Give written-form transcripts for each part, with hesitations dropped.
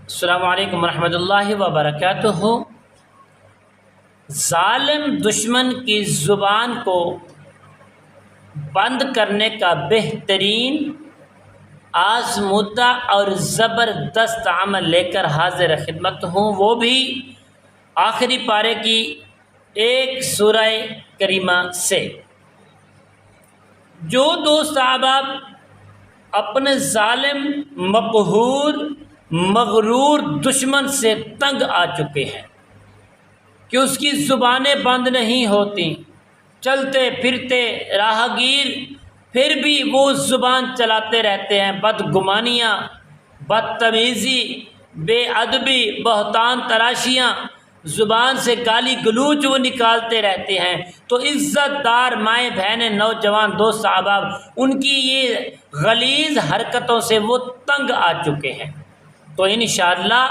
السلام علیکم ورحمۃ اللہ وبرکاتہ۔ ظالم دشمن کی زبان کو بند کرنے کا بہترین آزمودہ اور زبردست عمل لے کر حاضر خدمت ہوں، وہ بھی آخری پارے کی ایک سورہ کریمہ سے۔ جو دوست احباب اپنے ظالم، مقہور، مغرور دشمن سے تنگ آ چکے ہیں کہ اس کی زبانیں بند نہیں ہوتی، چلتے پھرتے راہگیر پھر بھی وہ زبان چلاتے رہتے ہیں، بدگمانیاں، بدتمیزی، بے ادبی، بہتان تراشیاں، زبان سے گالی گلوچ وہ نکالتے رہتے ہیں۔ تو عزت دار مائیں بہنیں، نوجوان دوست احباب، ان کی یہ غلیظ حرکتوں سے وہ تنگ آ چکے ہیں۔ تو انشاءاللہ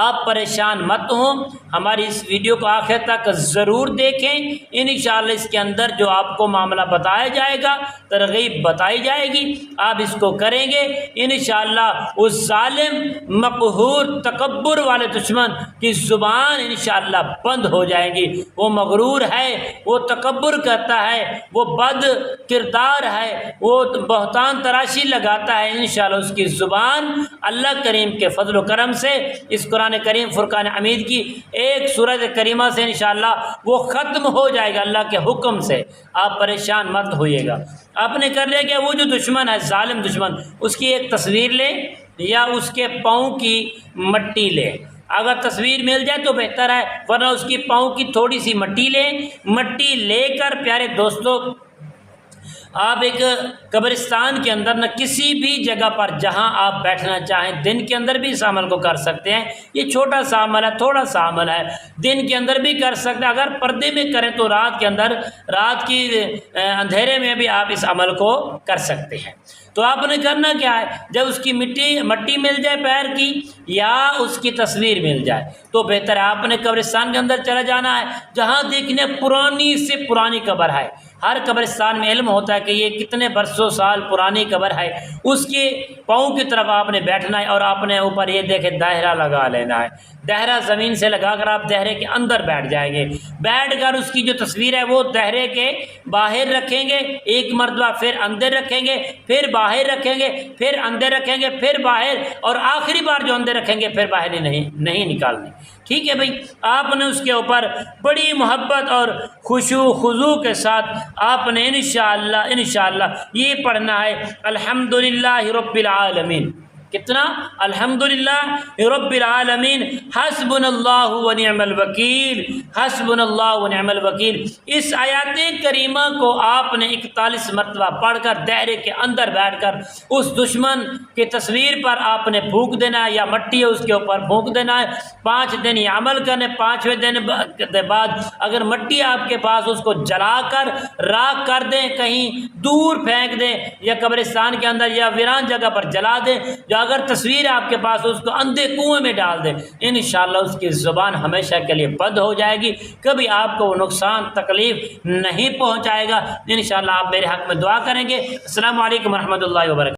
آپ پریشان مت ہوں، ہماری اس ویڈیو کو آخر تک ضرور دیکھیں۔ انشاءاللہ اس کے اندر جو آپ کو معاملہ بتایا جائے گا، ترغیب بتائی جائے گی، آپ اس کو کریں گے، انشاءاللہ اس ظالم، مقہور، تکبر والے دشمن کی زبان انشاءاللہ بند ہو جائے گی۔ وہ مغرور ہے، وہ تکبر کرتا ہے، وہ بد کردار ہے، وہ بہتان تراشی لگاتا ہے، انشاءاللہ اس کی زبان اللہ کریم کے فضل و کرم سے اس قرآن کریم فرقان حمید کی ایک سورہ کریمہ سے انشاءاللہ وہ ختم ہو جائے گا اللہ کے حکم سے۔ آپ پریشان مت ہوئیے گا۔ آپ نے کر لیا کہ وہ جو دشمن ہے، ظالم دشمن، اس کی ایک تصویر لیں یا اس کے پاؤں کی مٹی لیں۔ اگر تصویر مل جائے تو بہتر ہے، ورنہ اس کی پاؤں کی تھوڑی سی مٹی لیں۔ مٹی لے کر پیارے دوستوں، آپ ایک قبرستان کے اندر نہ کسی بھی جگہ پر جہاں آپ بیٹھنا چاہیں، دن کے اندر بھی اس عمل کو کر سکتے ہیں۔ یہ چھوٹا سا عمل ہے، تھوڑا سا عمل ہے، دن کے اندر بھی کر سکتے ہیں۔ اگر پردے میں کریں تو رات کے اندر، رات کی اندھیرے میں بھی آپ اس عمل کو کر سکتے ہیں۔ تو آپ نے کرنا کیا ہے، جب اس کی مٹی مل جائے پیر کی یا اس کی تصویر مل جائے تو بہتر ہے آپ نے قبرستان کے اندر چلا جانا ہے، جہاں دیکھنے پرانی سے پرانی قبر ہے۔ ہر قبرستان میں علم ہوتا ہے کہ یہ کتنے برسوں سال پرانی قبر ہے، اس کے پاؤں کی طرف آپ نے بیٹھنا ہے اور آپ نے اوپر یہ دیکھے دائرہ لگا لینا ہے۔ دائرہ زمین سے لگا کر آپ دائرے کے اندر بیٹھ جائیں گے۔ بیٹھ کر اس کی جو تصویر ہے وہ دائرے کے باہر رکھیں گے، ایک مرتبہ پھر اندر رکھیں گے، پھر باہر رکھیں گے، پھر اندر رکھیں گے، پھر باہر، اور آخری بار جو اندر رکھیں گے پھر باہر ہی نہیں نکالنے۔ ٹھیک ہے بھائی، آپ نے اس کے اوپر بڑی محبت اور خشوع و خضوع کے ساتھ آپ نے انشاءاللہ یہ پڑھنا ہے، الحمدللہ رب العالمین۔ کتنا؟ الحمدللہ رب العالمین، حسبنا اللہ ونعم الوکیل، حسبنا اللہ ونعم الوکیل۔ اس آیات کریمہ کو آپ نے 41 مرتبہ پڑھ کر دائرے کے اندر بیٹھ کر اس دشمن کی تصویر پر آپ نے پھونک دینا ہے، یا مٹی ہے اس کے اوپر پھونک دینا ہے۔ 5 دن یہ عمل کرنے، 5ویں دن کے بعد اگر مٹی آپ کے پاس، اس کو جلا کر راکھ کر دیں، کہیں دور پھینک دیں، یا قبرستان کے اندر یا ویران جگہ پر جلا دیں۔ جو اگر تصویر آپ کے پاس اس کو اندھے کنویں میں ڈال دیں، انشاءاللہ اس کی زبان ہمیشہ کے لیے بند ہو جائے گی، کبھی آپ کو وہ نقصان تکلیف نہیں پہنچائے گا۔ انشاءاللہ آپ میرے حق میں دعا کریں گے۔ السلام علیکم ورحمۃ اللہ وبرکاتہ۔